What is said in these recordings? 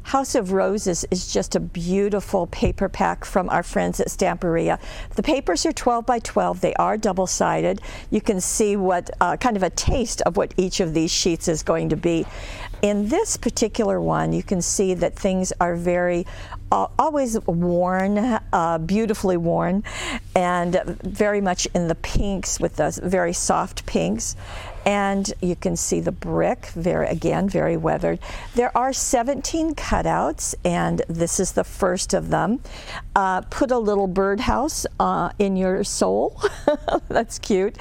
House of Roses is just a beautiful paper pack from our friends at Stamperia. The papers are 12 by 12. They are double-sided. You can see what kind of a taste of what each of these sheets is going to be. In this particular one, you can see that things are very always worn, beautifully worn, and very much in the pinks with the very soft pinks. And you can see the brick, again, very weathered. There are 17 cutouts, and this is the first of them. Put a little birdhouse in your soul. That's cute.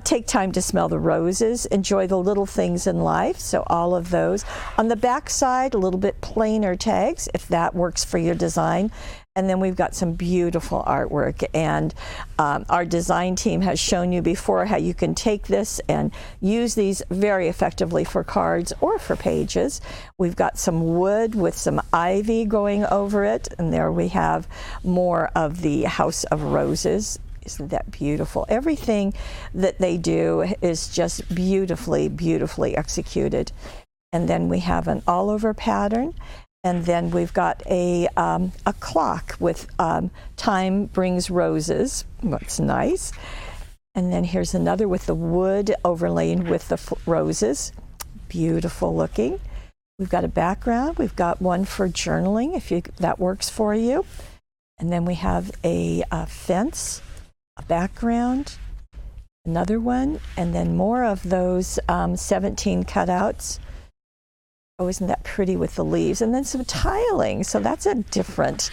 Take time to smell the roses. Enjoy the little things in life. So all of those. On the back side, a little bit plainer tags, if that works for your design. And then we've got some beautiful artwork, and our design team has shown you before how you can take this and use these very effectively for cards or for pages. We've got some wood with some ivy going over it, and there we have more of the House of Roses. Isn't that beautiful? Everything that they do is just beautifully, beautifully executed. And then we have an all-over pattern. And then we've got a clock with time brings roses. That's nice. And then here's another with the wood overlaid with the roses. Beautiful looking. We've got a background. We've got one for journaling, if that works for you. And then we have a fence, a background, another one, and then more of those 17 cutouts. Oh, isn't that pretty with the leaves? And then some tiling. So that's a different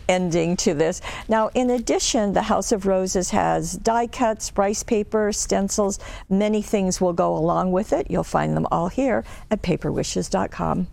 ending to this. Now, in addition, the House of Roses has die cuts, rice paper, stencils. Many things will go along with it. You'll find them all here at paperwishes.com.